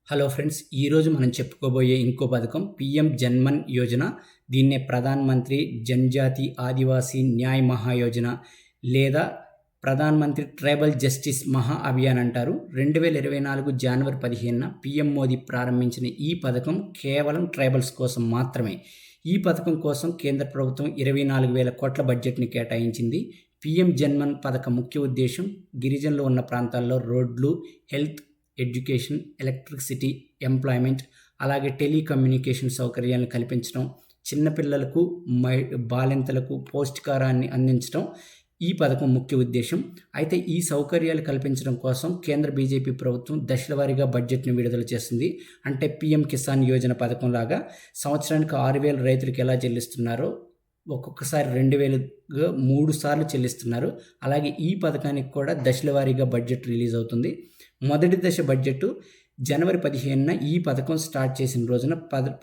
Hello friends, ఈరోజు మనం చెప్పుకోబోయే ఇంకో పథకం పీఎం జన్మన్ యోజన. దీన్నే ప్రధాన్ మంత్రి జన్జాతి ఆదివాసీ న్యాయ్ మహాయోజన లేదా ప్రధాన్ మంత్రి ట్రైబల్ జస్టిస్ మహా అభియాన్ అంటారు. 2024 జనవరి 15న పీఎం మోదీ ప్రారంభించిన ఈ పథకం కేవలం ట్రైబల్స్ కోసం మాత్రమే. ఈ పథకం కోసం కేంద్ర ప్రభుత్వం 24,000 కోట్ల బడ్జెట్ని కేటాయించింది. పీఎం జన్మన్ పథకం ముఖ్య ఉద్దేశం గిరిజనులు ఉన్న ప్రాంతాల్లో రోడ్లు, హెల్త్, ఎడ్యుకేషన్, ఎలక్ట్రిసిటీ, ఎంప్లాయ్మెంట్, అలాగే టెలికమ్యూనికేషన్ సౌకర్యాలను కల్పించడం, చిన్నపిల్లలకు, బాలింతలకు పౌష్టికారాన్ని అందించడం ఈ పథకం ముఖ్య ఉద్దేశం. అయితే ఈ సౌకర్యాలు కల్పించడం కోసం కేంద్ర బీజేపీ ప్రభుత్వం దశలవారీగా బడ్జెట్ను విడుదల చేస్తుంది. అంటే పీఎం కిసాన్ యోజన పథకం లాగా సంవత్సరానికి 6,000 రైతులకు ఎలా చెల్లిస్తున్నారో ఒక్కొక్కసారి 2,000గా 3 సార్లు చెల్లిస్తున్నారు. అలాగే ఈ పథకానికి కూడా దశలవారీగా బడ్జెట్ రిలీజ్ అవుతుంది. మొదటి దశ బడ్జెట్ జనవరి 15న ఈ పథకం స్టార్ట్ చేసిన రోజున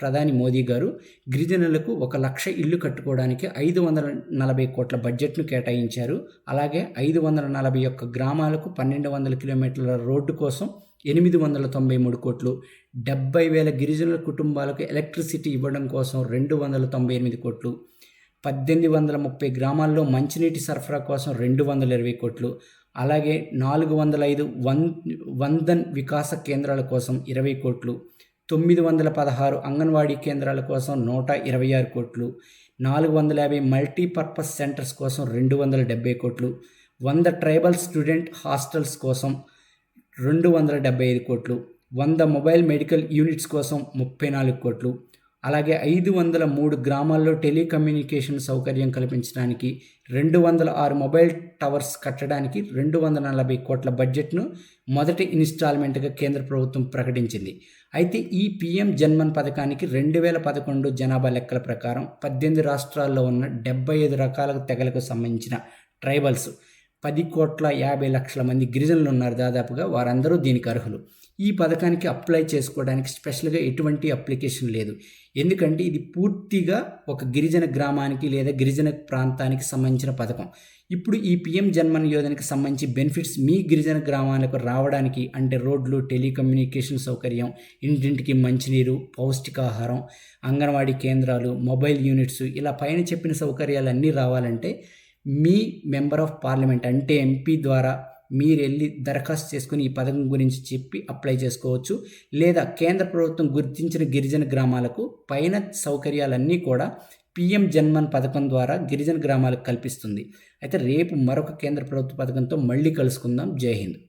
ప్రధాని మోదీ గారు గిరిజనులకు 1,00,000 ఇల్లు కట్టుకోవడానికి 540 కోట్ల బడ్జెట్ను కేటాయించారు. అలాగే 541 గ్రామాలకు 1,200 కిలోమీటర్ల రోడ్డు కోసం 893 కోట్లు, 70,000 గిరిజనుల కుటుంబాలకు ఎలక్ట్రిసిటీ ఇవ్వడం కోసం 298 కోట్లు, 1,830 గ్రామాల్లో మంచినీటి సరఫరా కోసం 220 కోట్లు, అలాగే 405 వందన్ వికాస కేంద్రాల కోసం 20 కోట్లు, 916 అంగన్వాడీ కేంద్రాల కోసం 126 కోట్లు, 450 మల్టీపర్పస్ సెంటర్స్ కోసం 270 కోట్లు, 100 ట్రైబల్ స్టూడెంట్ హాస్టల్స్ కోసం 275 కోట్లు, 100 మొబైల్ మెడికల్ యూనిట్స్ కోసం 34 కోట్లు, అలాగే 503 గ్రామాల్లో టెలికమ్యూనికేషన్ సౌకర్యం కల్పించడానికి 206 మొబైల్ టవర్స్ కట్టడానికి 240 కోట్ల బడ్జెట్ను మొదటి ఇన్స్టాల్మెంట్గా కేంద్ర ప్రభుత్వం ప్రకటించింది. అయితే ఈ పీఎం జన్మన్ పథకానికి 2011 జనాభా లెక్కల ప్రకారం 18 రాష్ట్రాల్లో ఉన్న 75 రకాల తెగలకు సంబంధించిన ట్రైబల్స్ 10,50,00,000 మంది గిరిజనులు ఉన్నారు. దాదాపుగా వారందరూ దీనికి అర్హులు. ఈ పథకానికి అప్లై చేసుకోవడానికి స్పెషల్గా ఎటువంటి అప్లికేషన్ లేదు. ఎందుకంటే ఇది పూర్తిగా ఒక గిరిజన గ్రామానికి లేదా గిరిజన ప్రాంతానికి సంబంధించిన పథకం. ఇప్పుడు ఈ పీఎం జన్మన్ యోజనకి సంబంధించి బెనిఫిట్స్ మీ గిరిజన గ్రామాలకు రావడానికి అంటే రోడ్లు, టెలికమ్యూనికేషన్ సౌకర్యం, ఇంటింటికి మంచినీరు, పౌష్టికాహారం, అంగన్వాడీ కేంద్రాలు, మొబైల్ యూనిట్స్, ఇలా పైన చెప్పిన సౌకర్యాలన్నీ రావాలంటే మీ మెంబర్ ఆఫ్ పార్లమెంట్ అంటే ఎంపీ ద్వారా మీరు వెళ్ళి దరఖాస్తు చేసుకుని ఈ పథకం గురించి చెప్పి అప్లై చేసుకోవచ్చు. లేదా కేంద్ర ప్రభుత్వం గుర్తించిన గిరిజన గ్రామాలకు పైన సౌకర్యాలన్నీ కూడా పీఎం జన్మన్ పథకం ద్వారా గిరిజన గ్రామాలకు కల్పిస్తుంది. అయితే రేపు మరొక కేంద్ర ప్రభుత్వ పథకంతో మళ్ళీ కలుసుకుందాం. జై హింద్.